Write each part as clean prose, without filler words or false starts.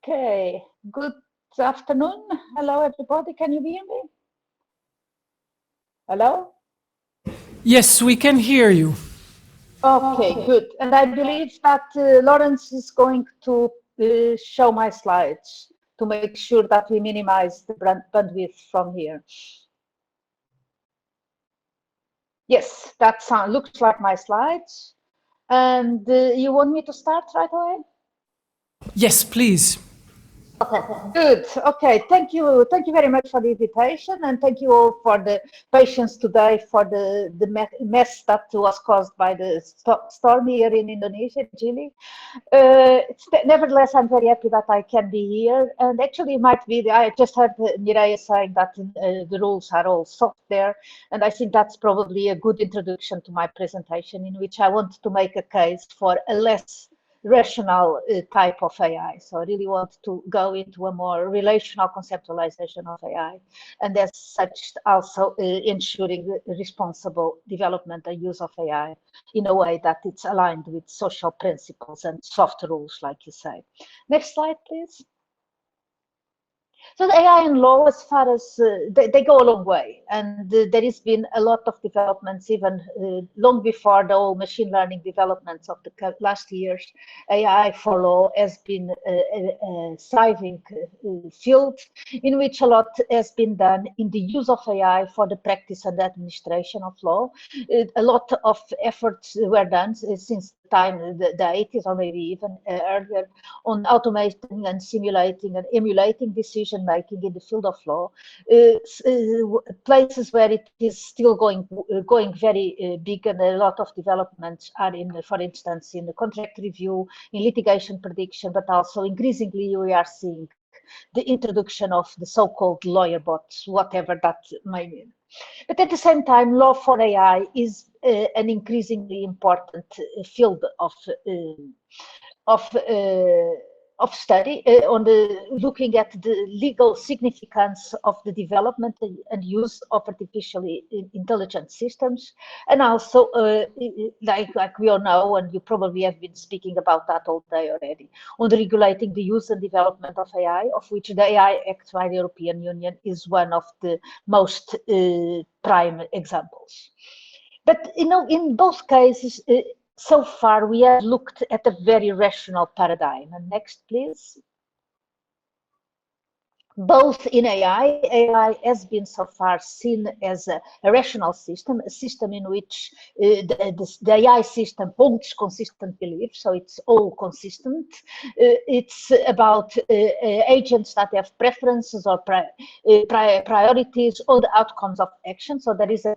Okay, good afternoon. Hello, everybody. Can you hear me? Hello? Yes, we can hear you. Okay, good. And I believe that Lawrence is going to show my slides to make sure that we minimize the bandwidth from here. Yes, that looks like my slides. And you want me to start right away? Yes, please. Okay, good. Okay, thank you very much for the invitation, and thank you all for the patience today for the mess that was caused by the storm here in Indonesia, Chile. Nevertheless, I'm very happy that I can be here, and actually it might be, I just heard Mireia saying that the rules are all soft there, and I think that's probably a good introduction to my presentation, in which I want to make a case for a less rational type of AI. So I really want to go into a more relational conceptualization of AI, and as such also ensuring responsible development and use of AI in a way that it's aligned with social principles and soft rules, like you say. Next slide, please. So the AI and law, as far as they go a long way, and there has been a lot of developments even long before the whole machine learning developments of the last years. AI for law has been a thriving field in which a lot has been done in the use of AI for the practice and administration of law. A lot of efforts were done since the time, the 80s or maybe even earlier, on automating and simulating and emulating decision making in the field of law. Places where it is still going very big, and a lot of developments are in, for instance, in the contract review, in litigation prediction, but also increasingly we are seeing the introduction of the so-called lawyer bots, whatever that may mean. But at the same time, law for AI is an increasingly important field of study on looking at the legal significance of the development and use of artificially intelligent systems, and also like we all know, and you probably have been speaking about that all day already, on regulating the use and development of AI, of which the AI Act by the European Union is one of the most prime examples. But in both cases, so far, we have looked at a very rational paradigm. And next, please. Both in AI has been so far seen as a rational system, a system in which the AI system holds consistent beliefs, so it's all consistent. It's about agents that have preferences or priorities or the outcomes of action, so there is a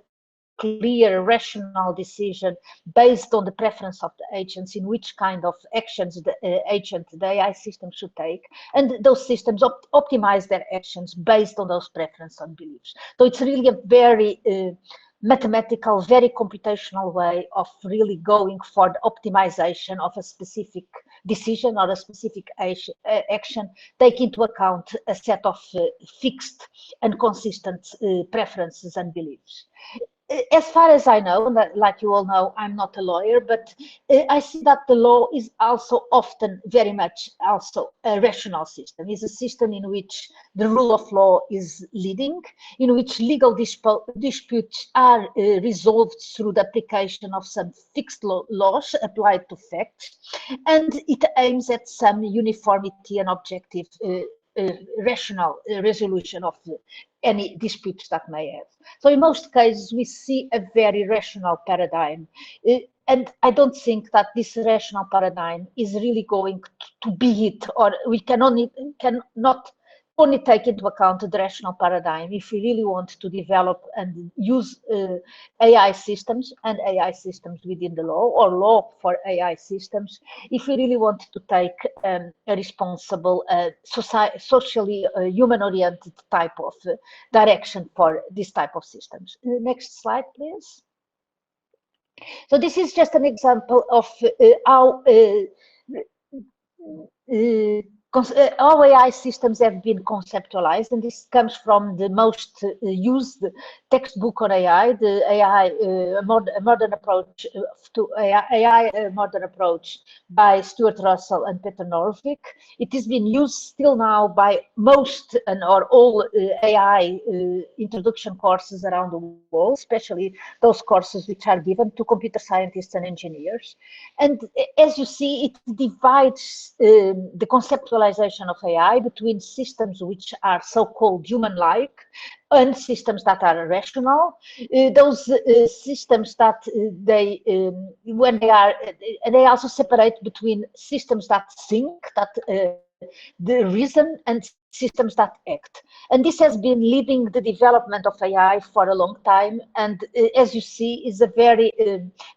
clear rational decision based on the preference of the agents in which kind of actions the AI system should take, and those systems optimize their actions based on those preferences and beliefs. So it's really a very mathematical, very computational way of really going for the optimization of a specific decision or a specific action, take into account a set of fixed and consistent preferences and beliefs. As far as I know, like you all know, I'm not a lawyer, but I see that the law is also often very much also a rational system. It's a system in which the rule of law is leading, in which legal disputes are resolved through the application of some fixed laws applied to facts, and it aims at some uniformity and objective rational resolution of any disputes that may have. So in most cases, we see a very rational paradigm. And I don't think that this rational paradigm is really going to be it, or we cannot only take into account the rational paradigm if we really want to develop and use AI systems and AI systems within the law, or law for AI systems, if we really want to take a responsible, socially human-oriented type of direction for this type of systems. Next slide, please. So this is just an example of how all AI systems have been conceptualized, and this comes from the most used textbook on AI, the AI modern approach to AI modern approach by Stuart Russell and Peter Norvig. It has been used still now by most or all AI introduction courses around the world, especially those courses which are given to computer scientists and engineers. And as you see, it divides the conceptualization of AI between systems which are so-called human-like and systems that are rational. Those systems that when they are, and they also separate between systems that think, that the reason, and systems that act. And this has been leading the development of AI for a long time. And as you see, is a very,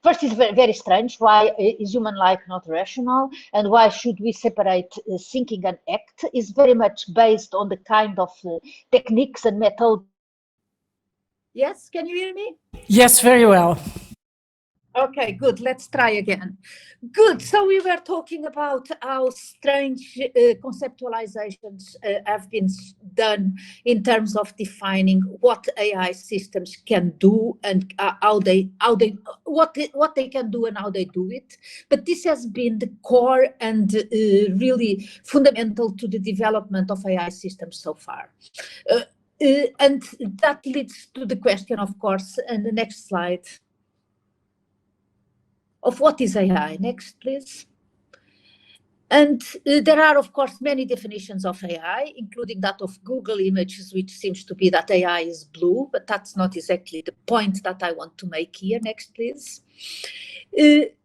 first is very, very strange. Why is human-like not rational? And why should we separate thinking and act? Is very much based on the kind of techniques and methods. Yes, can you hear me? Yes, very well. Okay, good. Let's try again. Good. So we were talking about how strange conceptualizations have been done in terms of defining what AI systems can do and what they can do and how they do it. But this has been the core and really fundamental to the development of AI systems so far. And that leads to the question, of course, and the next slide, of what is AI. Next, please. And there are, of course, many definitions of AI, including that of Google Images, which seems to be that AI is blue, but that's not exactly the point that I want to make here. Next, please.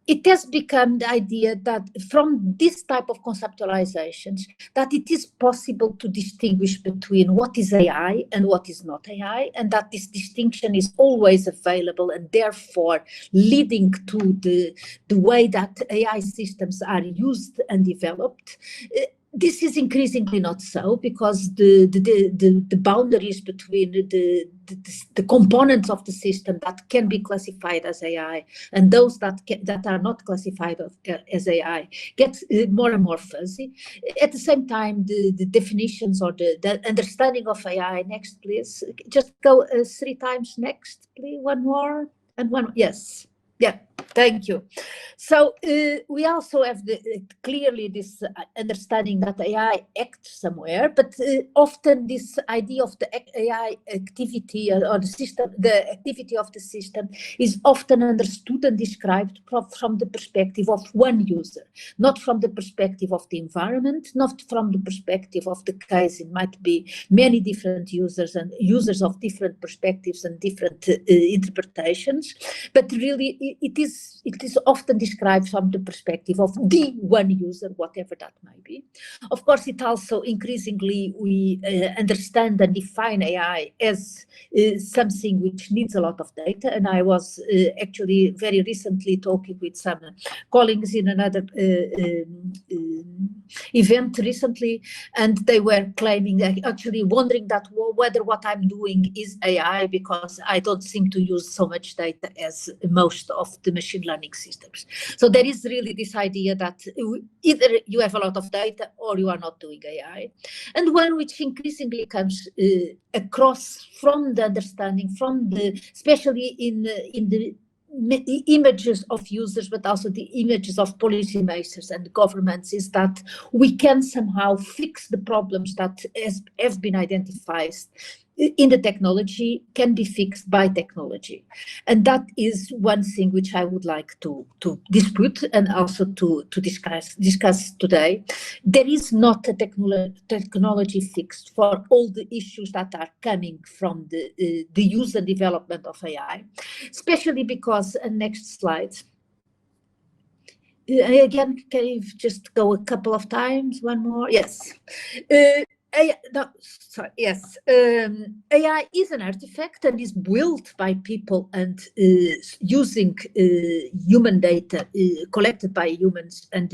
It has become the idea that from this type of conceptualizations, that it is possible to distinguish between what is AI and what is not AI, and that this distinction is always available and therefore leading to the way that AI systems are used and developed. This is increasingly not so, because the boundaries between the components of the system that can be classified as AI and those that are not classified as AI get more and more fuzzy. At the same time, the definitions or the understanding of AI. Next, please. Just go 3 times. Next, please. One more and one. Yes. Yeah, thank you. So we also have clearly this understanding that AI acts somewhere, but often this idea of the AI activity or the system, the activity of the system is often understood and described from the perspective of one user, not from the perspective of the environment, not from the perspective of the case. It might be many different users and users of different perspectives and different interpretations, but really it is often described from the perspective of the one user, whatever that may be. Of course, it also increasingly we understand and define AI as something which needs a lot of data. And I was actually very recently talking with some colleagues in another event recently, and they were claiming, actually wondering that whether what I'm doing is AI, because I don't seem to use so much data as most of the machine learning systems. So there is really this idea that either you have a lot of data or you are not doing AI. And one which increasingly comes across from the understanding, especially in the images of users, but also the images of policymakers and governments, is that we can somehow fix the problems that have been identified in the technology, can be fixed by technology. And that is one thing which I would like to dispute and also to discuss today. There is not a technology fixed for all the issues that are coming from the use and development of AI, especially because, next slide. Again, can you just go a couple of times? One more? Yes. AI is an artifact and is built by people and using human data collected by humans and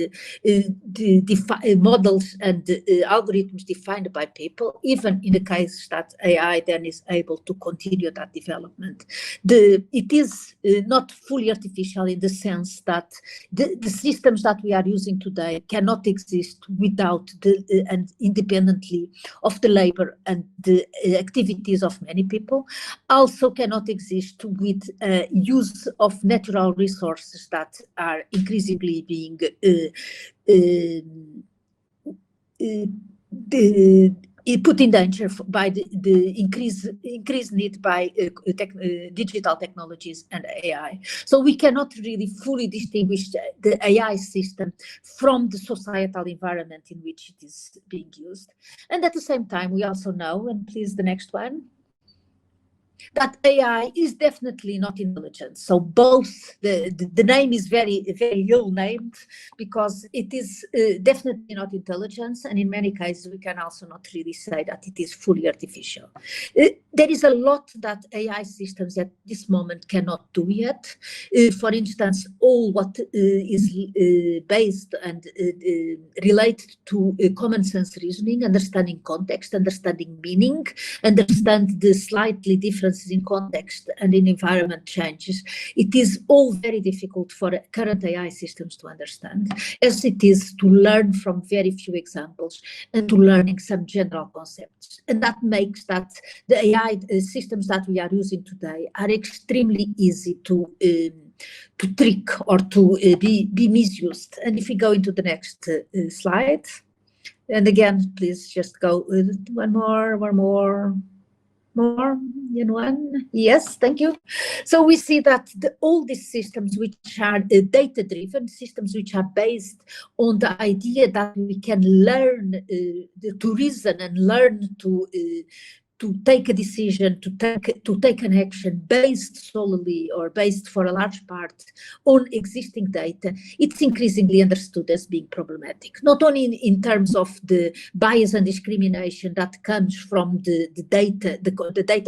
models and algorithms defined by people, even in the case that AI then is able to continue that development. It is not fully artificial in the sense that the systems that we are using today cannot exist without and independently of the labor and the activities of many people, also cannot exist with use of natural resources that are increasingly being put in danger by the increased need by digital technologies and AI. So we cannot really fully distinguish the AI system from the societal environment in which it is being used. And at the same time, we also know, and please the next one, that AI is definitely not intelligent. So both the name is very ill named because it is definitely not intelligence, and in many cases we can also not really say that it is fully artificial. There is a lot that AI systems at this moment cannot do yet. For instance, all what is based and related to common sense reasoning, understanding context, understanding meaning, understand the slightly differences in context and in environment changes. It is all very difficult for current AI systems to understand, as it is to learn from very few examples and to learning some general concepts. And that makes that the AI systems that we are using today are extremely easy to trick or to be misused. And if we go into the next slide, and again, please just go one more. Yes, thank you. So we see that all these systems which are data-driven, systems which are based on the idea that we can learn to reason and learn to take a decision, to take an action based solely or based for a large part on existing data, it's increasingly understood as being problematic, not only in terms of the bias and discrimination that comes from the data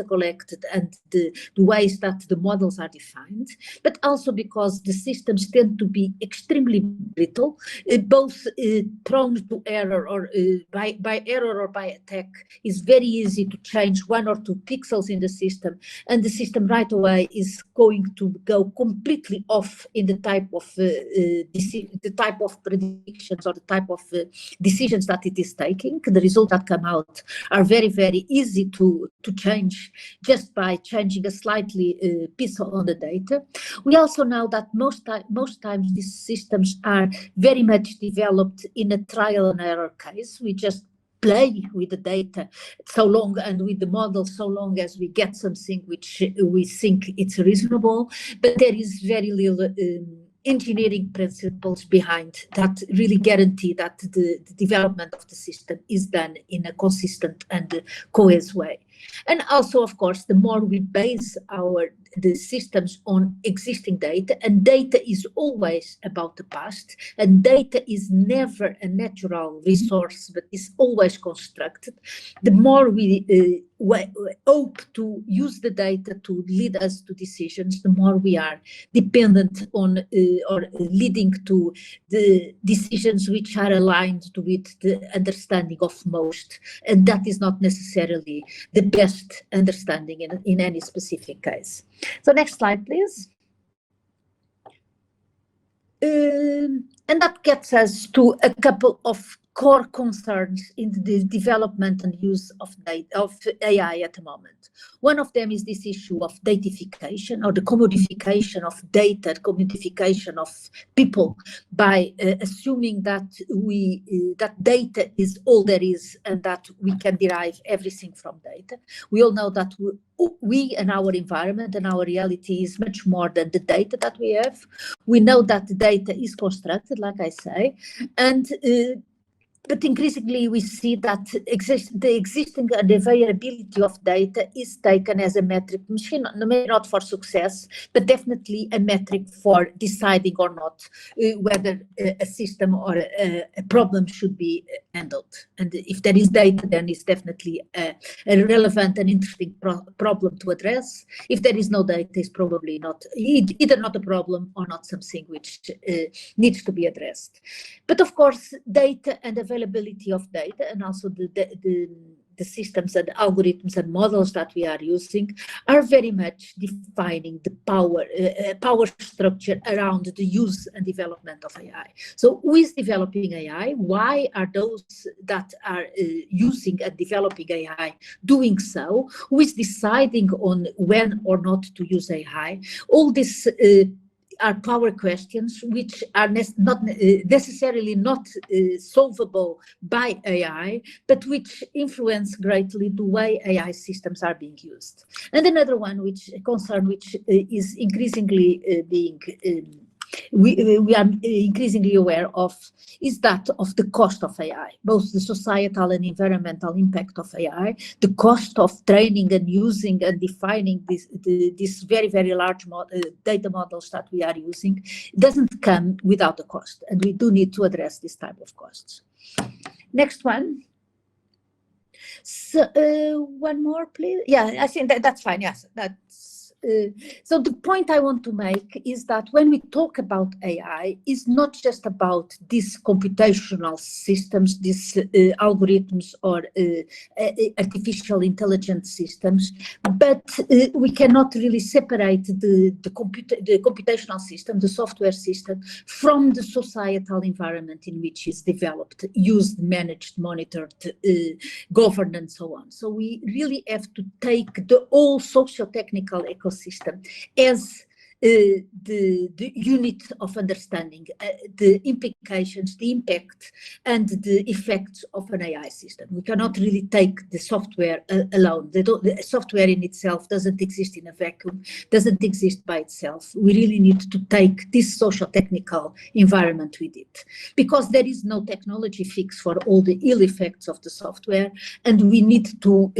collected and the ways that the models are defined, but also because the systems tend to be extremely brittle, both prone to error or by error or by attack. It's very easy to change 1 or 2 pixels in the system, and the system right away is going to go completely off in the type of predictions or the type of decisions that it is taking. The results that come out are very easy to change just by changing a slightly piece on the data. We also know that most times these systems are very much developed in a trial and error case. We just play with the data so long and with the model so long as we get something which we think it's reasonable, but there is very little engineering principles behind that really guarantee that the development of the system is done in a consistent and cohesive way. And also, of course, the more we base the systems on existing data, and data is always about the past, and data is never a natural resource, but is always constructed, the more we hope to use the data to lead us to decisions, the more we are dependent on or leading to the decisions which are aligned with the understanding of most, and that is not necessarily the best understanding in any specific case. So next slide, please. And that gets us to a couple of core concerns in the development and use of AI at the moment. One of them is this issue of datification, or the commodification of data, commodification of people, by assuming that that data is all there is and that we can derive everything from data. We all know that we and our environment and our reality is much more than the data that we have. We know that the data is constructed, like I say, and but increasingly we see that the existing and availability of data is taken as a metric, maybe not for success, but definitely a metric for deciding or not whether a system or a problem should be handled. And if there is data, then it's definitely a relevant and interesting problem to address. If there is no data, it's probably not either not a problem or not something which needs to be addressed. But of course, data and availability of data, and also the systems and algorithms and models that we are using are very much defining the power structure around the use and development of AI. So who is developing AI? Why are those that are using and developing AI doing so? Who is deciding on when or not to use AI? All this are power questions which are not necessarily not solvable by AI, but which influence greatly the way AI systems are being used. And another one which is increasingly being we are increasingly aware of is that of the cost of AI, both the societal and environmental impact of AI, the cost of training and using and defining these very, very large data models that we are using doesn't come without a cost, and we do need to address this type of costs. Next one. So, one more, please. Yeah, I think that's fine. Yes, that's. So the point I want to make is that when we talk about AI, it's not just about these computational systems, these algorithms or artificial intelligence systems, but we cannot really separate the computational system, the software system, from the societal environment in which it's developed, used, managed, monitored, governed, and so on. So we really have to take the whole socio-technical ecosystem as the unit of understanding the implications, the impact, and the effects of an AI system. We cannot really take the software alone. The software in itself doesn't exist in a vacuum, doesn't exist by itself. We really need to take this social technical environment with it, because there is no technology fix for all the ill effects of the software, and we need to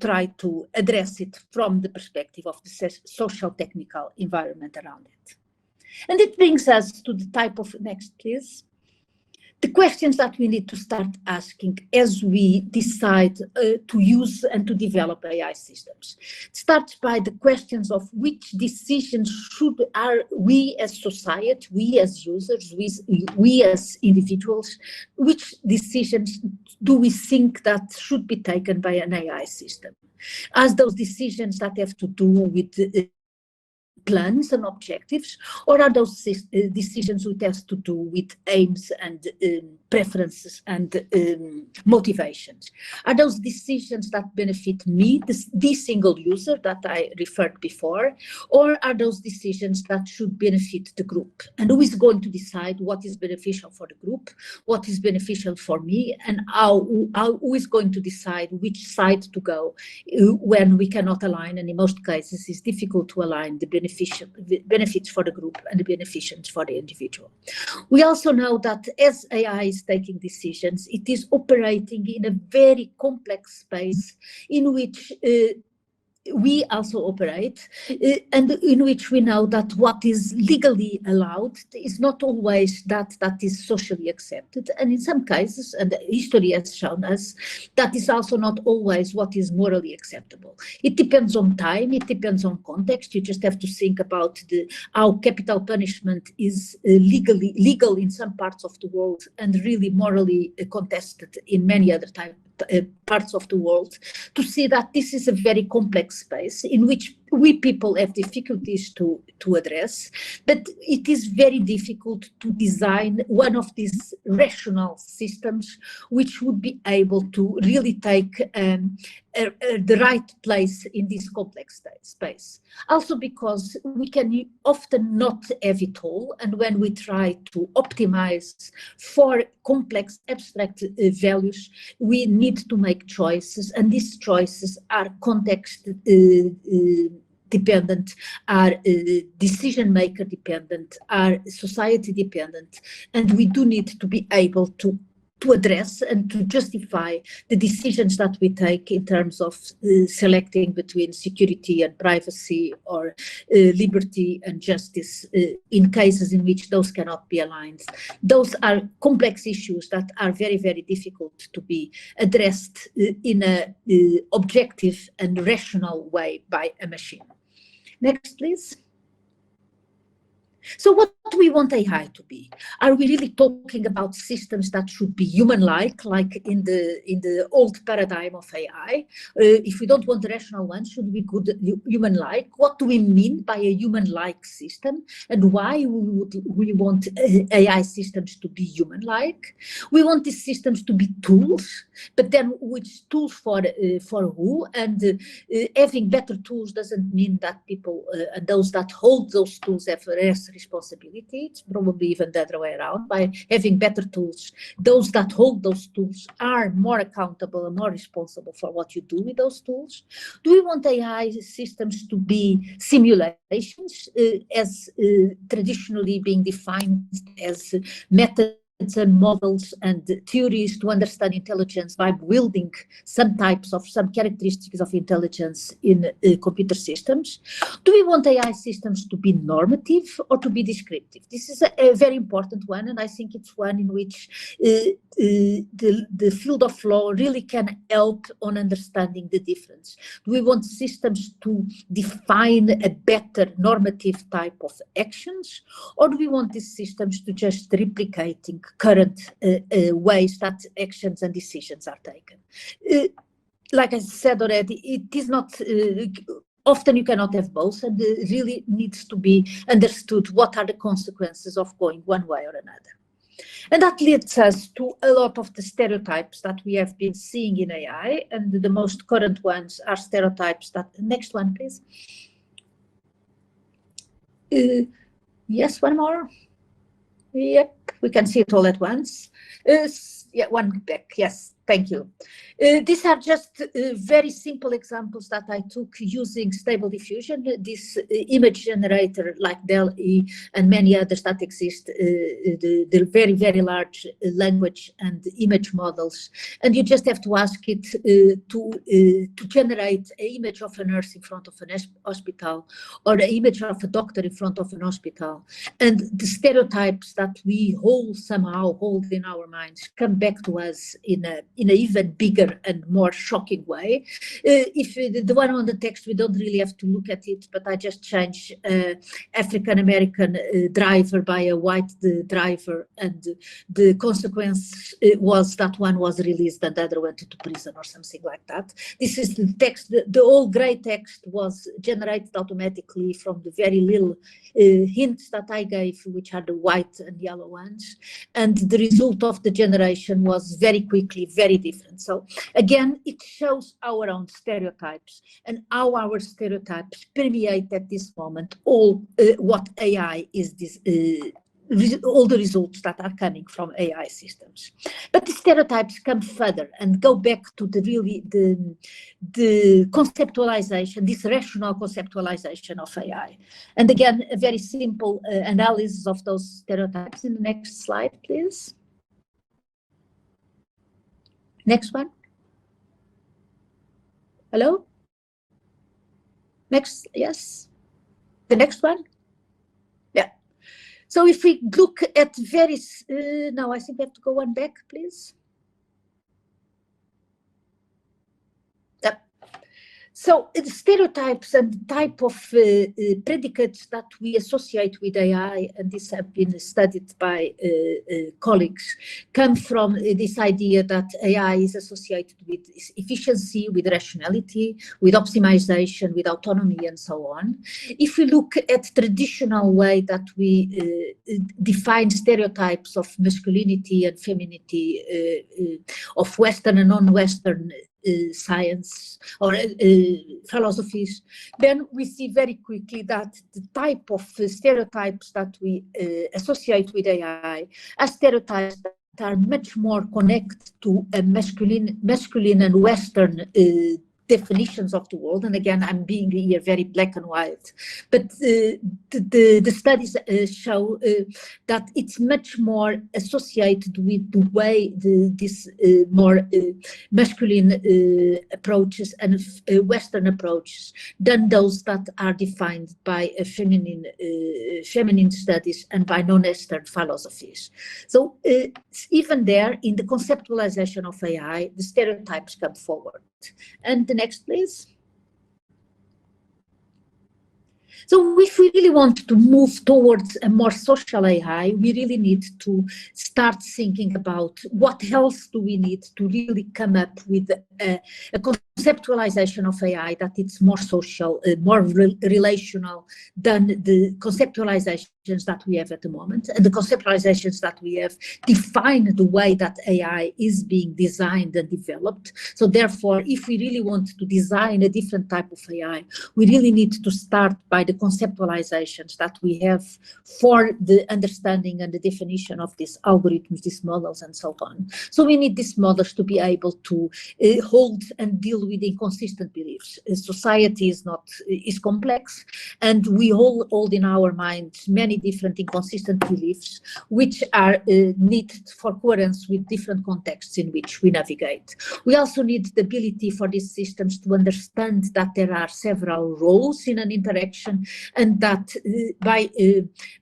try to address it from the perspective of the social technical environment around it. And it brings us to the type of, next please, the questions that we need to start asking as we decide to use and to develop AI systems. It starts by the questions of which decisions are we as society, we as users, we as individuals, which decisions do we think that should be taken by an AI system? As those decisions that have to do with plans and objectives, or are those decisions which have to do with aims and preferences and motivations? Are those decisions that benefit me, the single user that I referred before, or are those decisions that should benefit the group? And who is going to decide what is beneficial for the group, what is beneficial for me, and who is going to decide which side to go when we cannot align, and in most cases it's difficult to align the benefits for the group and the benefits for the individual. We also know that as AI is taking decisions, it is operating in a very complex space in which we also operate, and in which we know that what is legally allowed is not always that is socially accepted, and in some cases, and history has shown us, that is also not always what is morally acceptable. It depends on time, it depends on context. You just have to think about how capital punishment is legal in some parts of the world and really morally contested in many other parts of the world, to see that this is a very complex space in which we people have difficulties to address, but it is very difficult to design one of these rational systems which would be able to really take the right place in this complex space. Also because we can often not have it all, and when we try to optimize for complex abstract values, we need to make choices, and these choices are context dependent, are decision maker dependent, are society dependent, and we do need to be able to to address and to justify the decisions that we take in terms of selecting between security and privacy, or liberty and justice in cases in which those cannot be aligned. Those are complex issues that are very, very difficult to be addressed in an objective and rational way by a machine. Next, please. So what do we want AI to be? Are we really talking about systems that should be human-like, like in the old paradigm of AI? If we don't want a rational one, should we go human-like? What do we mean by a human-like system, and why we want AI systems to be human-like? We want these systems to be tools, but then which tools for who? And having better tools doesn't mean that people and those that hold those tools have less responsibility. It's probably even the other way around. By having better tools, those that hold those tools are more accountable and more responsible for what you do with those tools. Do we want AI systems to be simulations, as traditionally being defined as methods and models and theories to understand intelligence by building some characteristics of intelligence in computer systems? Do we want AI systems to be normative or to be descriptive? This is a very important one, and I think it's one in which the field of law really can help on understanding the difference. Do we want systems to define a better normative type of actions, or do we want these systems to just replicating current ways that actions and decisions are taken? Like I said already, it is not, often you cannot have both, and it really needs to be understood what are the consequences of going one way or another. And that leads us to a lot of the stereotypes that we have been seeing in AI, and the most current ones are stereotypes that, next one please. Yes, one more. Yep, we can see it all at once. Yeah, one back, yes, thank you. These are just very simple examples that I took using Stable Diffusion, this image generator like DALL-E and many others that exist, the very, very large language and image models. And you just have to ask it to generate an image of a nurse in front of a hospital, or an image of a doctor in front of an hospital. And the stereotypes that we somehow hold in our minds come back to us in an even bigger and more shocking way. If the one on the text, we don't really have to look at it, but I just changed African-American driver by a white driver, and the consequence was that one was released and the other went to prison or something like that. This is the text. The whole gray text was generated automatically from the very little hints that I gave, which are the white and yellow ones, and the result of the generation was very quickly very different. So again, it shows our own stereotypes and how our stereotypes permeate at this moment all what AI is, all the results that are coming from AI systems. But the stereotypes come further and go back to the conceptualization, this rational conceptualization of AI. And again, a very simple analysis of those stereotypes in the next slide, please. Next one. Hello? Next, yes. The next one. Yeah. So if we look at now I think we have to go one back, please. Yep. So the stereotypes and the type of predicates that we associate with AI, and this have been studied by colleagues, come from this idea that AI is associated with efficiency, with rationality, with optimization, with autonomy, and so on. If we look at traditional way that we define stereotypes of masculinity and femininity, of Western and non-Western science or philosophies, then we see very quickly that the type of stereotypes that we associate with AI are stereotypes that are much more connected to a masculine and Western definitions of the world. And again, I'm being here very black and white, but the studies show that it's much more associated with the way this more masculine approaches and Western approaches than those that are defined by feminine studies and by non-Western philosophies. So even there, in the conceptualization of AI, the stereotypes come forward. And the next, please. So if we really want to move towards a more social AI, we really need to start thinking about what else do we need to really come up with a conceptualization of AI that it's more social, more relational than the conceptualizations that we have at the moment. And the conceptualizations that we have define the way that AI is being designed and developed. So therefore, if we really want to design a different type of AI, we really need to start by the conceptualizations that we have for the understanding and the definition of these algorithms, these models, and so on. So we need these models to be able to hold and deal with inconsistent beliefs. Society is complex, and we all hold in our minds many different inconsistent beliefs, which are needed for coherence with different contexts in which we navigate. We also need the ability for these systems to understand that there are several roles in an interaction, and that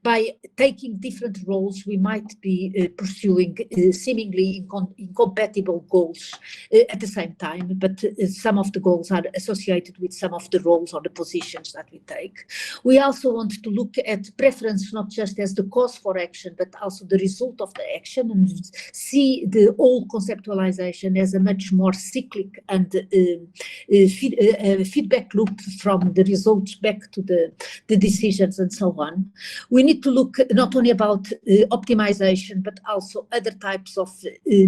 by taking different roles, we might be pursuing seemingly incompatible goals at the same time, but some of the goals are associated with some of the roles or the positions that we take. We also want to look at preference not just as the cause for action, but also the result of the action, and see the whole conceptualization as a much more cyclic and feedback loop from the results back to the decisions and so on. We need to look not only about optimization, but also other types of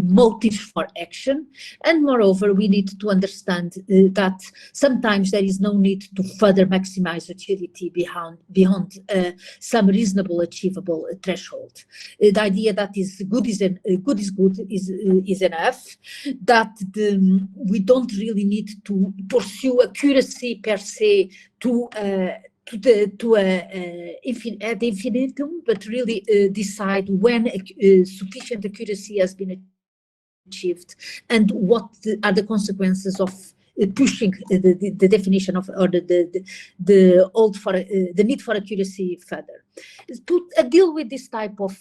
motives for action. And moreover, we need to understand that sometimes there is no need to further maximize utility beyond some reasonable, achievable threshold. The idea that good is enough, that we don't really need to pursue accuracy per se ad infinitum, but really decide when sufficient accuracy has been achieved and what are the consequences of pushing the definition of, or the need for accuracy further. To deal with this type of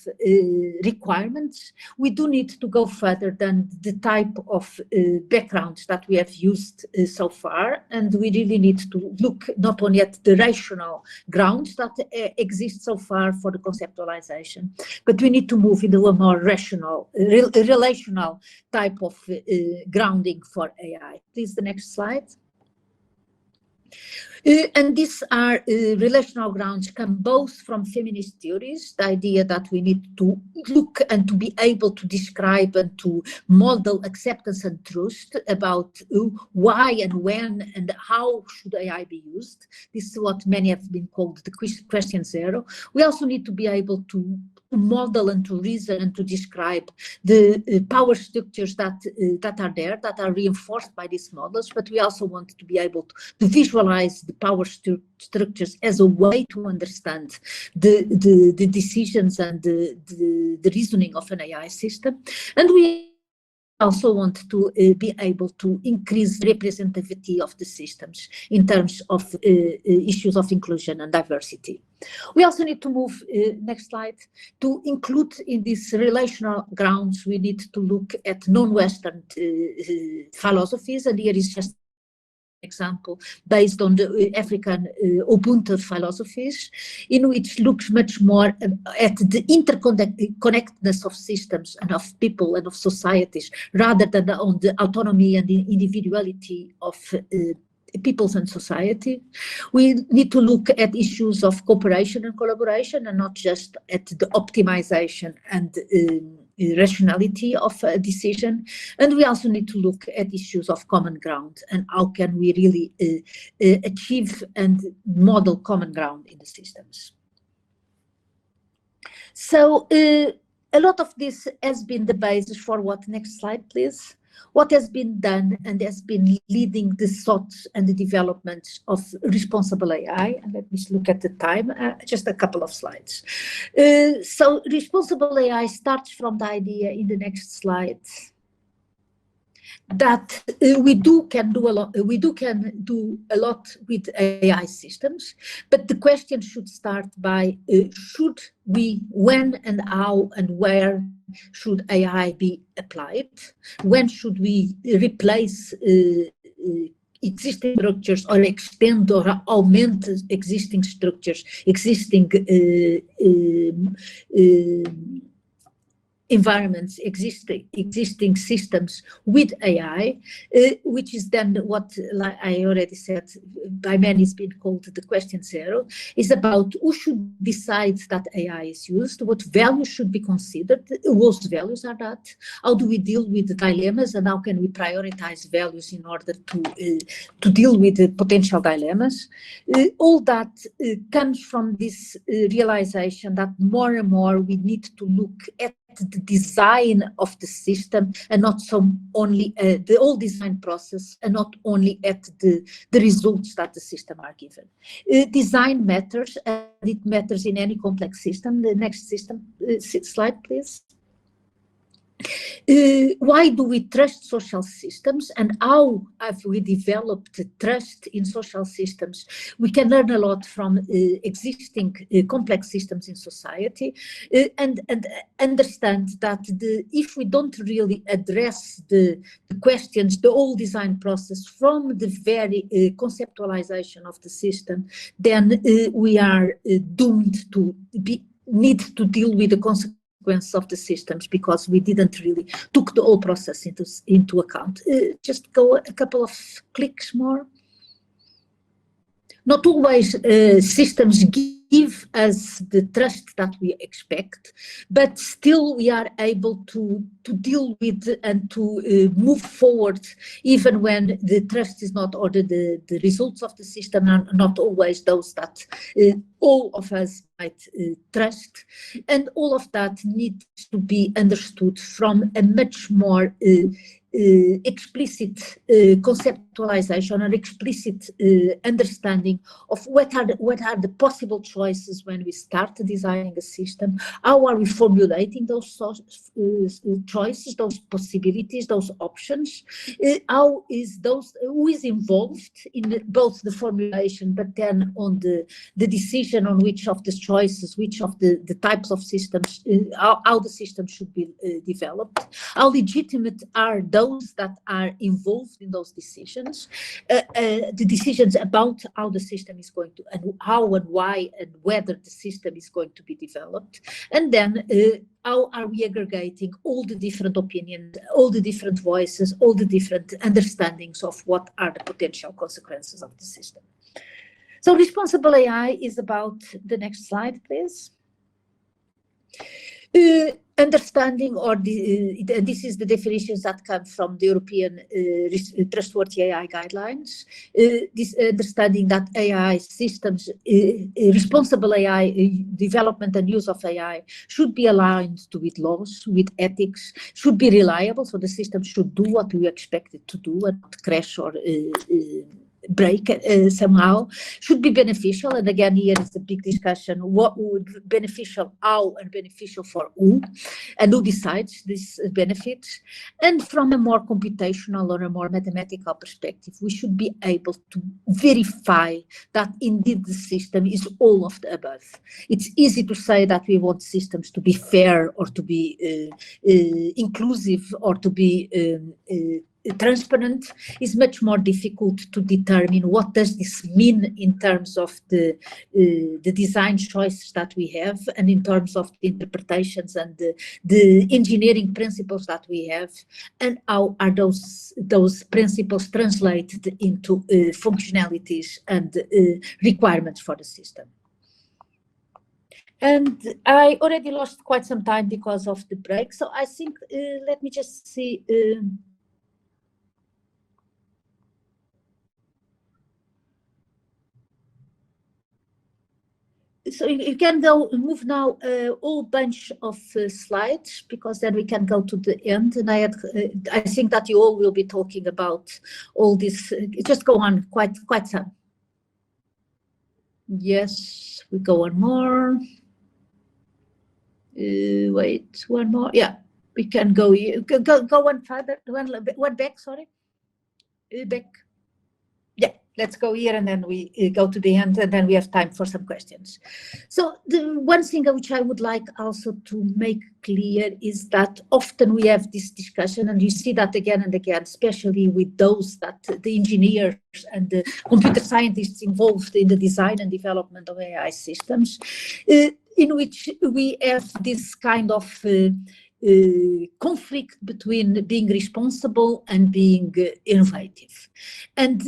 requirements, we do need to go further than the type of backgrounds that we have used so far, and we really need to look not only at the rational grounds that exist so far for the conceptualization, but we need to move into a more rational, relational type of grounding for AI. Please, the next slide. And these are relational grounds come both from feminist theories, the idea that we need to look and to be able to describe and to model acceptance and trust about why and when and how should AI be used. This is what many have been called the question zero. We also need to be able to model and to reason and to describe the power structures that are there, that are reinforced by these models, but we also want to be able to visualize the power structures as a way to understand the decisions and the reasoning of an AI system. And we also want to be able to increase representativity of the systems in terms of issues of inclusion and diversity. We also need to move, next slide, to include in these relational grounds, we need to look at non-Western philosophies, and here is just example based on the African Ubuntu philosophies, in which looks much more at the interconnectedness of systems and of people and of societies, rather than on the autonomy and the individuality of peoples and society. We need to look at issues of cooperation and collaboration, and not just at the optimization and rationality of a decision. And we also need to look at issues of common ground and how can we really achieve and model common ground in the systems. So a lot of this has been the basis for what, next slide please, what has been done and has been leading the thoughts and the development of responsible AI. And let me look at the time, just a couple of slides. So responsible AI starts from the idea in the next slide that we can do a lot with AI systems, but the question should start by should we, when and how and where should AI be applied? When should we replace existing structures or extend or augment existing structures, existing environments, existing systems with AI, which is then what, like I already said, by many has been called the question zero, is about who should decide that AI is used, what values should be considered, whose values are that, how do we deal with the dilemmas, and how can we prioritize values in order to deal with the potential dilemmas. All that comes from this realization that more and more we need to look at the design of the system and not only the whole design process and not only at the results that the system are given. Design matters, and it matters in any complex system. The next slide, please. Why do we trust social systems, and how have we developed trust in social systems? We can learn a lot from existing complex systems in society, and understand that if we don't really address the questions, the whole design process from the very conceptualization of the system, then we are doomed to need to deal with the consequences of the systems, because we didn't really took the whole process into account. Just go a couple of clicks more. Not always systems give us the trust that we expect, but still we are able to deal with and to move forward, even when the trust is not, or the results of the system are not always those that all of us might trust. And all of that needs to be understood from a much more explicit conceptualization or explicit understanding of what are the possible choices when we start designing a system. How are we formulating those choices, those possibilities, those options? Who is involved in both the formulation, but then on the decision on which of the choices, which of the types of systems, how the system should be developed? How legitimate are those that are involved in those decisions, the decisions about how the system is going to, and how and why and whether the system is going to be developed, and then how are we aggregating all the different opinions, all the different voices, all the different understandings of what are the potential consequences of the system. So responsible AI is about, the next slide, please. Understanding, or this is the definitions that come from the European Trustworthy AI Guidelines. This understanding that AI systems, responsible AI development and use of AI should be aligned with laws, with ethics, should be reliable, so the system should do what we expect it to do and not crash or break somehow, should be beneficial. And again, here is a big discussion: what would beneficial, how, and beneficial for who, and who decides these benefits. And from a more computational or a more mathematical perspective, we should be able to verify that indeed the system is all of the above. It's easy to say that we want systems to be fair, or to be inclusive, or to be transparent. Is much more difficult to determine what does this mean in terms of the design choices that we have, and in terms of the interpretations and the engineering principles that we have, and how are those principles translated into functionalities and requirements for the system. And I already lost quite some time because of the break, so I think let me just see. So you can go move now a whole bunch of slides, because then we can go to the end. And I think that you all will be talking about all this. Just go on, quite some. Yes, we go on more. Wait, one more. Yeah, we can go one further, one back. Sorry, back. Yeah, let's go here, and then we go to the end, and then we have time for some questions. So the one thing which I would like also to make clear is that often we have this discussion, and you see that again and again, especially with those that the engineers and the computer scientists involved in the design and development of AI systems, in which we have this kind of conflict between being responsible and being innovative. And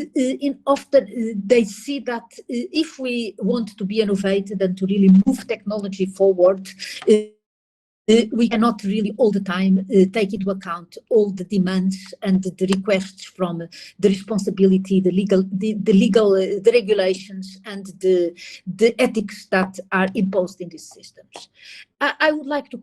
often they see that if we want to be innovative and to really move technology forward, we cannot really all the time take into account all the demands and the requests from the responsibility, the regulations, and the ethics that are imposed in these systems. I would like to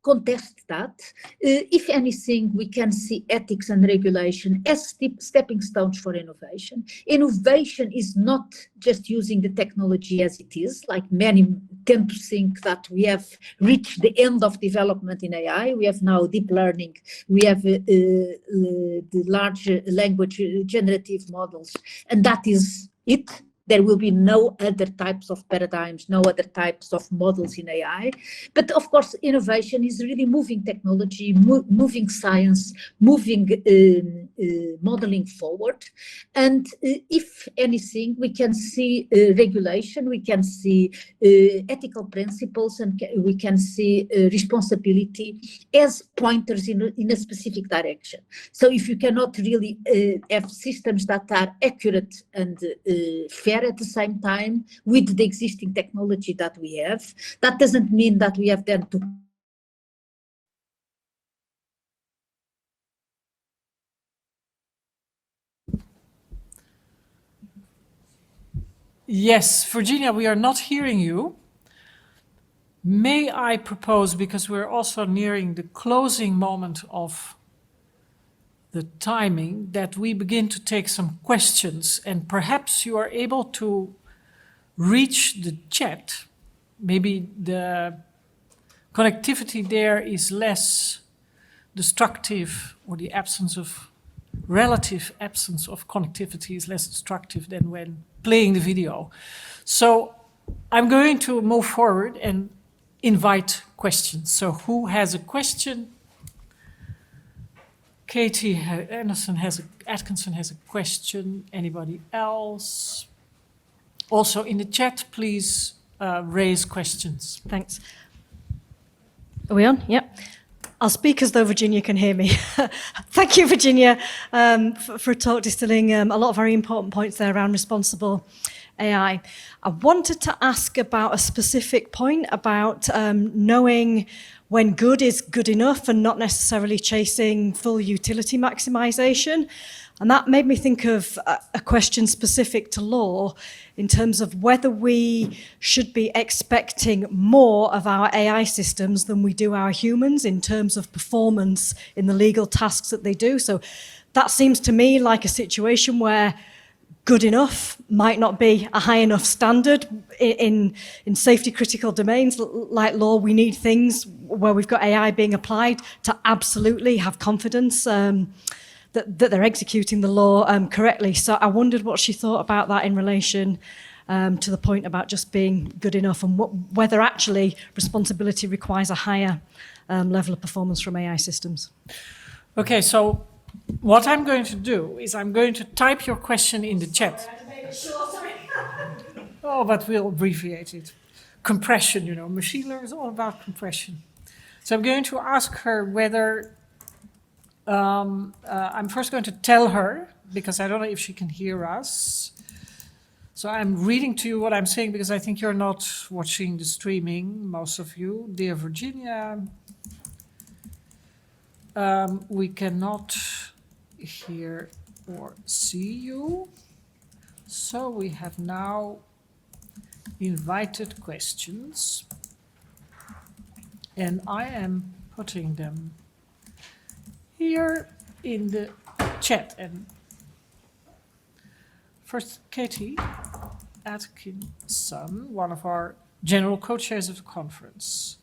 contest that. If anything, we can see ethics and regulation as stepping stones for innovation. Innovation is not just using the technology as it is, like many tend to think that we have reached the end of development in AI. We have now deep learning, we have the large language generative models, and that is it. There will be no other types of paradigms, no other types of models in AI. But of course, innovation is really moving technology, moving science, moving modeling forward. And if anything, we can see regulation, we can see ethical principles, and we can see responsibility as pointers in a specific direction. So if you cannot really have systems that are accurate and fair at the same time with the existing technology that we have, that doesn't mean that we have then to Yes, Virginia, we are not hearing you. May I propose, because we're also nearing the closing moment of the timing, that we begin to take some questions, and perhaps you are able to reach the chat. Maybe the connectivity there is less destructive, or the relative absence of connectivity is less destructive than when playing the video. So I'm going to move forward and invite questions. So who has a question? Katie Atkinson has a question. Anybody else? Also in the chat, please raise questions. Thanks. Are we on? Yep. I'll speak as though Virginia can hear me. Thank you, Virginia, for a talk distilling a lot of very important points there around responsible AI. I wanted to ask about a specific point about knowing when good is good enough and not necessarily chasing full utility maximization. And that made me think of a question specific to law in terms of whether we should be expecting more of our AI systems than we do our humans in terms of performance in the legal tasks that they do. So that seems to me like a situation where good enough might not be a high enough standard. In safety critical domains like law, we need things where we've got AI being applied to absolutely have confidence that they're executing the law correctly. So I wondered what she thought about that in relation to the point about just being good enough, and whether actually responsibility requires a higher level of performance from AI systems. Okay, so what I'm going to do is I'm going to type your question in the chat. Oh, but we'll abbreviate it. Compression, you know, machine learning is all about compression. So I'm going to ask her whether, I'm first going to tell her, because I don't know if she can hear us. So I'm reading to you what I'm saying, because I think you're not watching the streaming, most of you. Dear Virginia, we cannot hear or see you. So we have now invited questions, and I am putting them here in the chat. And first, Katie Atkinson, one of our general co-chairs of the conference.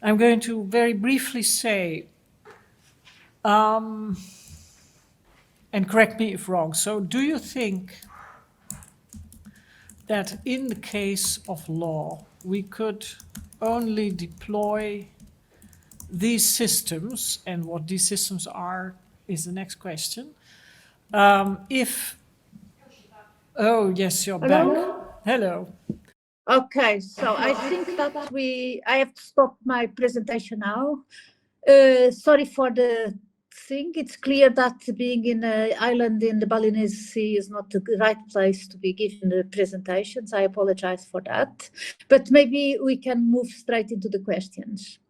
I'm going to very briefly say, and correct me if wrong, so do you think that in the case of law, we could only deploy these systems, and what these systems are is the next question, if... Oh, yes, you're back. Hello. Okay, so I think that I have to stop my presentation now. Sorry for the thing. It's clear that being in an island in the Balinese Sea is not the right place to be giving the presentations. I apologize for that. But maybe we can move straight into the questions.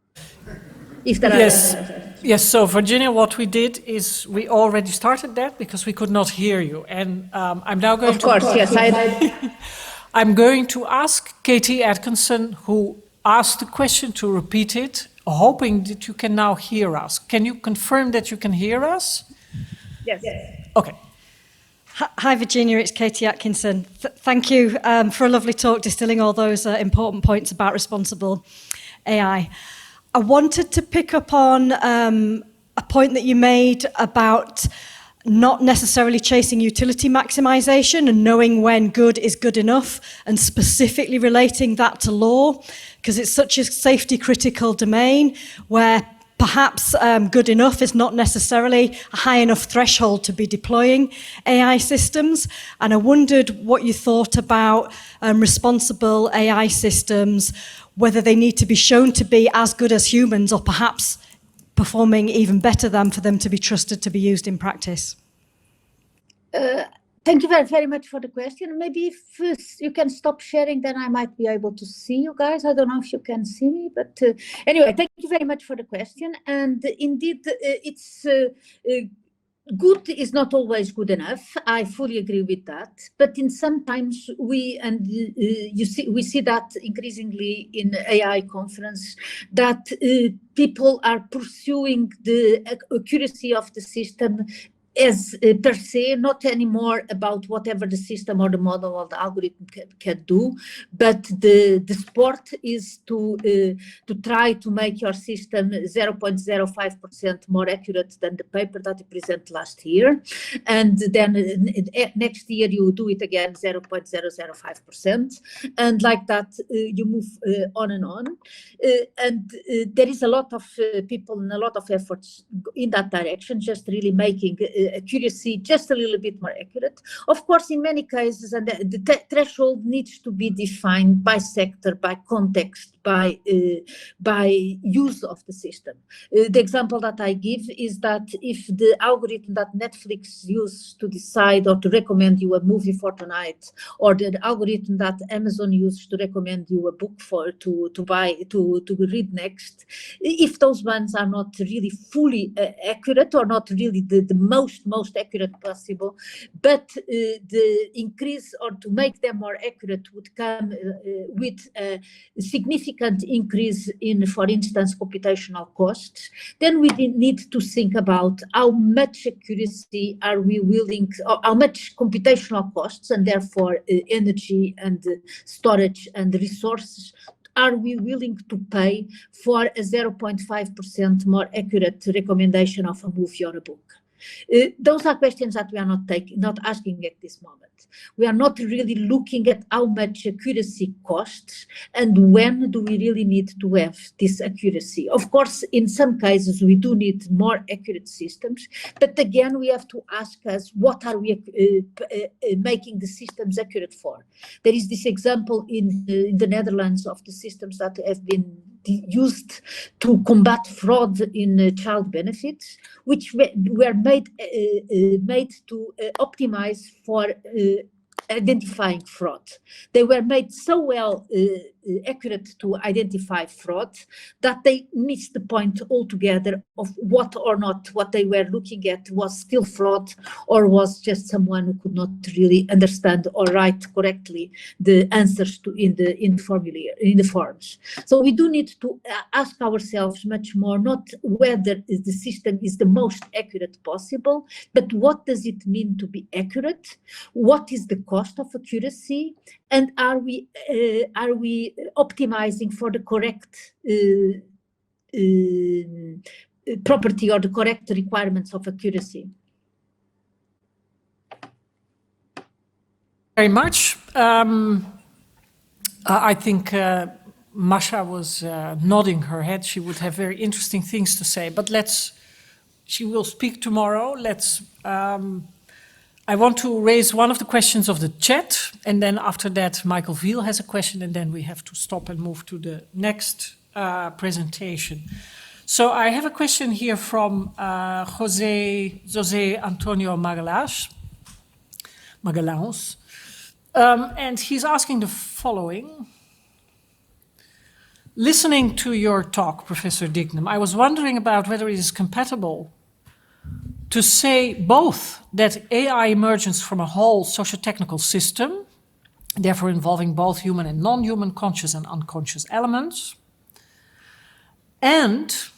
If there are... Yes, so Virginia, what we did is we already started that because we could not hear you. And I'm now going to... Of course, yes. I'm going to ask Katie Atkinson, who asked the question, to repeat it, hoping that you can now hear us. Can you confirm that you can hear us? Yes. Okay. Hi, Virginia, it's Katie Atkinson. Thank you for a lovely talk, distilling all those important points about responsible AI. I wanted to pick up on a point that you made about not necessarily chasing utility maximization and knowing when good is good enough, and specifically relating that to law, because it's such a safety critical domain where perhaps good enough is not necessarily a high enough threshold to be deploying AI systems. And I wondered what you thought about responsible AI systems, whether they need to be shown to be as good as humans or perhaps performing even better than for them to be trusted to be used in practice. Thank you very, very much for the question. Maybe if you can stop sharing, then I might be able to see you guys. I don't know if you can see me, but anyway, thank you very much for the question. And indeed, it's good is not always good enough. I fully agree with that. But in sometimes we see that increasingly in AI conference that people are pursuing the accuracy of the system as per se, not anymore about whatever the system or the model or the algorithm can do, but the sport is to try to make your system 0.05% more accurate than the paper that you presented last year, and then next year you do it again 0.005%, and like that you move on and on, and there is a lot of people and a lot of efforts in that direction, just really making accuracy just a little bit more accurate. Of course, in many cases, and the threshold needs to be defined by sector, by context, by use of the system. The example that I give is that if the algorithm that Netflix uses to decide or to recommend you a movie for tonight, or the algorithm that Amazon uses to recommend you a book to read next, if those ones are not really fully accurate or not really the most accurate possible, but the increase or to make them more accurate would come with a significant increase in, for instance, computational costs, then we need to think about how much accuracy are we willing, or how much computational costs and therefore energy and storage and resources are we willing to pay for a 0.5% more accurate recommendation of a movie or a book? Those are questions that we are not asking at this moment. We are not really looking at how much accuracy costs and when do we really need to have this accuracy. Of course, in some cases, we do need more accurate systems, but again, we have to ask us, what are we making the systems accurate for? There is this example in the Netherlands of the systems that have been used to combat fraud in child benefits, which were made to optimize for identifying fraud. They were made so well accurate to identify fraud that they missed the point altogether of what or not what they were looking at was still fraud or was just someone who could not really understand or write correctly the answers to in the forms. So we do need to ask ourselves much more, not whether the system is the most accurate possible, but what does it mean to be accurate? What is the cost of accuracy? And are we optimizing for the correct property or the correct requirements of accuracy? Very much. I think Masha was nodding her head. She would have very interesting things to say, but she will speak tomorrow. I want to raise one of the questions of the chat, and then after that, Michael Viel has a question, and then we have to stop and move to the next presentation. So I have a question here from José Antonio Magalhães, and he's asking the following. Listening to your talk, Professor Dignum, I was wondering about whether it is compatible to say both that AI emerges from a whole socio-technical system, therefore involving both human and non-human conscious and unconscious elements, and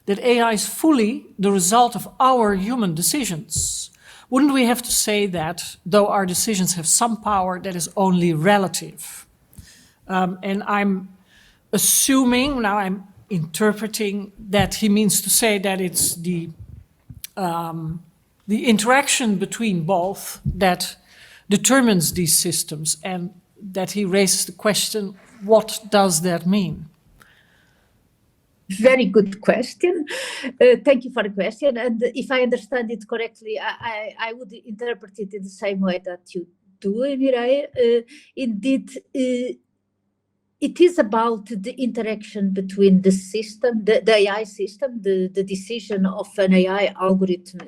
that AI is fully the result of our human decisions. Wouldn't we have to say that, though our decisions have some power, that is only relative? And I'm assuming, now I'm interpreting, that he means to say that it's the interaction between both that determines these systems, and that he raises the question, what does that mean? Very good question. Thank you for the question. And if I understand it correctly, I would interpret it in the same way that you do, Vrije. Indeed, it is about the interaction between the system, the AI system, the decision of an AI algorithm,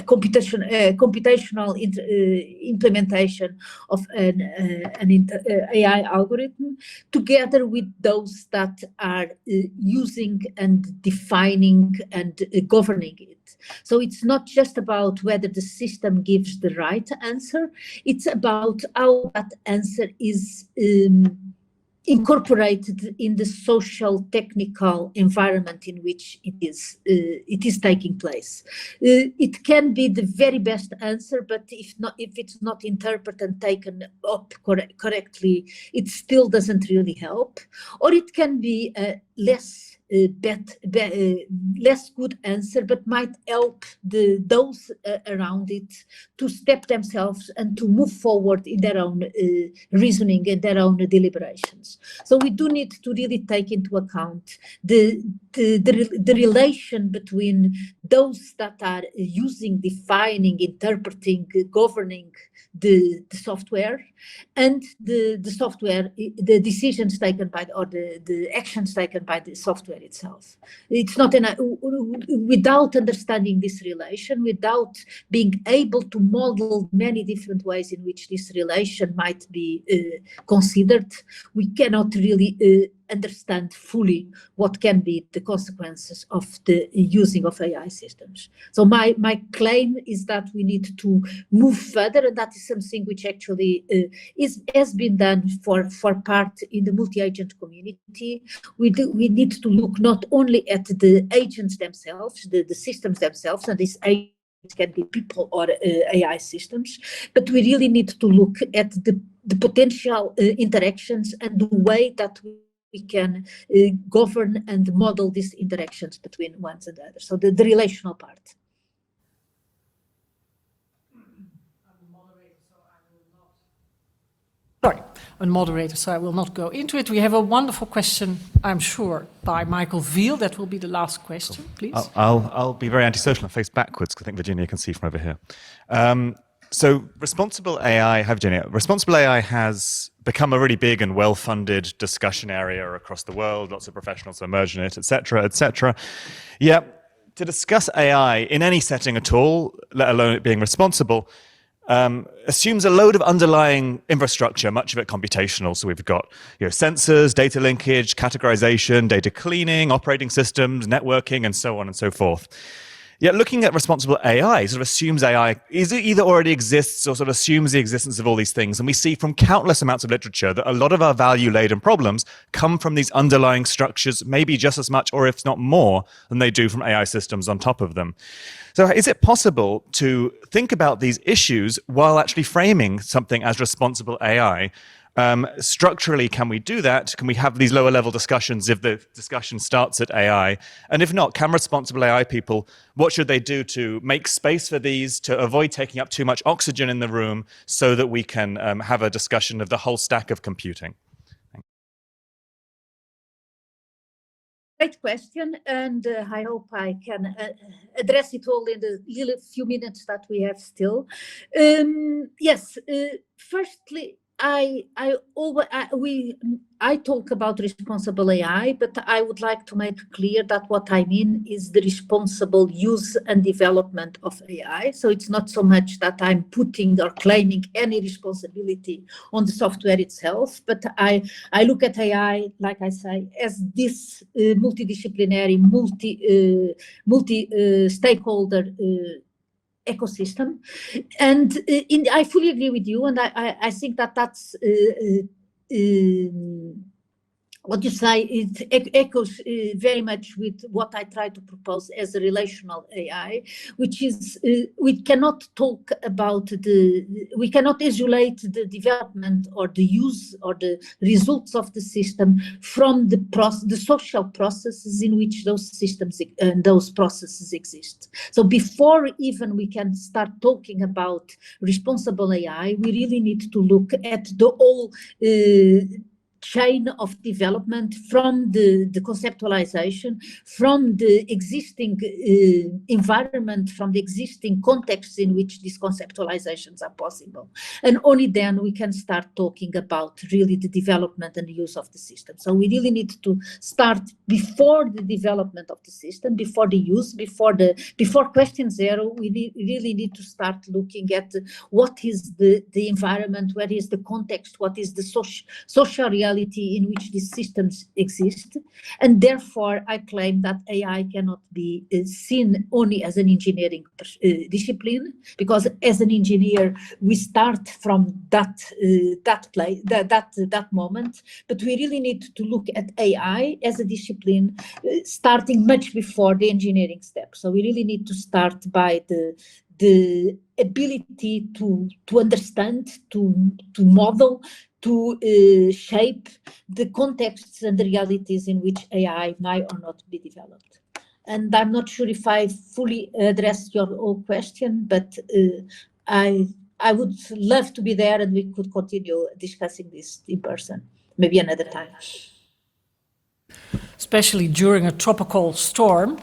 computational implementation of an AI algorithm, together with those that are using and defining and governing it. So it's not just about whether the system gives the right answer, it's about how that answer is incorporated in the social technical environment in which it is taking place. It can be the very best answer, but if it's not interpreted and taken up correctly, it still doesn't really help. Or it can be less good answer, but might help those around it to step themselves and to move forward in their own reasoning and their own deliberations. So we do need to really take into account the relation between those that are using, defining, interpreting, governing the software, and the software, the decisions taken by, or the actions taken by the software itself. It's not without understanding this relation, without being able to model many different ways in which this relation might be considered, we cannot really understand fully what can be the consequences of the using of AI systems. So my claim is that we need to move further, and that is something which actually has been done for part in the multi-agent community. We need to look not only at the agents themselves, the systems themselves, and these agents can be people or AI systems, but we really need to look at the potential interactions and the way that we can govern and model these interactions between one and the other. So the relational part. I'm moderator, so I will not go into it. We have a wonderful question, I'm sure, by Michael Viel. That will be the last question, please. I'll be very antisocial and face backwards, because I think Virginia can see from over here. So responsible AI, hi Virginia, responsible AI has become a really big and well-funded discussion area across the world. Lots of professionals are immersed in it, et cetera, et cetera. Yeah, to discuss AI in any setting at all, let alone it being responsible, assumes a load of underlying infrastructure, much of it computational. So we've got sensors, data linkage, categorization, data cleaning, operating systems, networking, and so on and so forth. Yet looking at responsible AI sort of assumes AI either already exists or sort of assumes the existence of all these things. And we see from countless amounts of literature that a lot of our value-laden problems come from these underlying structures, maybe just as much, or if not more, than they do from AI systems on top of them. So is it possible to think about these issues while actually framing something as responsible AI? Structurally, can we do that? Can we have these lower level discussions if the discussion starts at AI? And if not, can responsible AI people, what should they do to make space for these, to avoid taking up too much oxygen in the room so that we can have a discussion of the whole stack of computing? Great question, and I hope I can address it all in the little few minutes that we have still. Yes, firstly, I talk about responsible AI, but I would like to make clear that what I mean is the responsible use and development of AI. So it's not so much that I'm putting or claiming any responsibility on the software itself, but I look at AI, like I say, as this multidisciplinary, multi-stakeholder ecosystem. And I fully agree with you, and I think that that's what you say. It echoes very much with what I try to propose as a relational AI, which is we cannot talk about we cannot isolate the development or the use or the results of the system from the social processes in which those systems and those processes exist. So before even we can start talking about responsible AI, we really need to look at the whole chain of development, from the conceptualization, from the existing environment, from the existing contexts in which these conceptualizations are possible. And only then we can start talking about really the development and the use of the system. So we really need to start before the development of the system, before the use, before question zero. We really need to start looking at what is the environment, where is the context, what is the social reality in which these systems exist. And therefore, I claim that AI cannot be seen only as an engineering discipline, because as an engineer, we start from that moment. But we really need to look at AI as a discipline, starting much before the engineering step. So we really need to start by the ability to understand, to model, to shape the contexts and the realities in which AI might or not be developed. And I'm not sure if I fully addressed your whole question, but I would love to be there and we could continue discussing this in person, maybe another time. Especially during a tropical storm.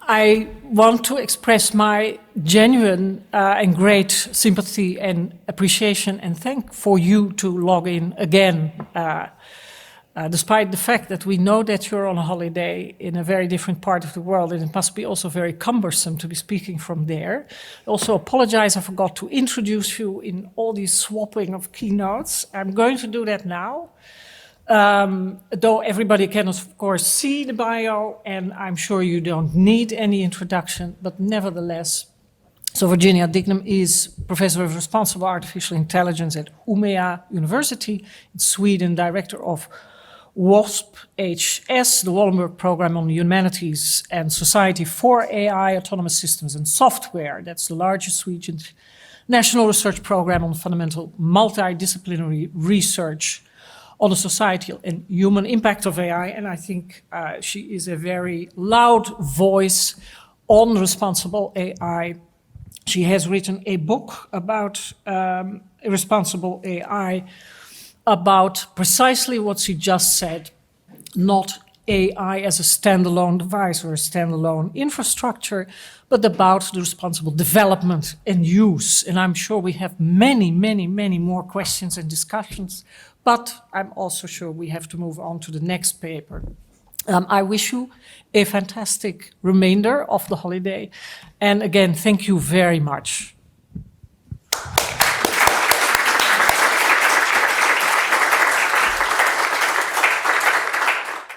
I want to express my genuine and great sympathy and appreciation and thank for you to log in again, despite the fact that we know that you're on a holiday in a very different part of the world, and it must be also very cumbersome to be speaking from there. Also apologize, I forgot to introduce you in all these swapping of keynotes. I'm going to do that now. Though everybody can, of course, see the bio, and I'm sure you don't need any introduction, but nevertheless. So Virginia Dignum is Professor of Responsible Artificial Intelligence at Umeå University in Sweden, Director of WASP-HS, the Wallenberg Program on Humanities and Society for AI, Autonomous Systems and Software. That's the largest Swedish national research program on fundamental multidisciplinary research on the societal and human impact of AI. And I think she is a very loud voice on responsible AI. She has written a book about responsible AI, about precisely what she just said, not AI as a standalone device or a standalone infrastructure, but about the responsible development and use. And I'm sure we have many, many, many more questions and discussions, but I'm also sure we have to move on to the next paper. I wish you a fantastic remainder of the holiday. And again, thank you very much.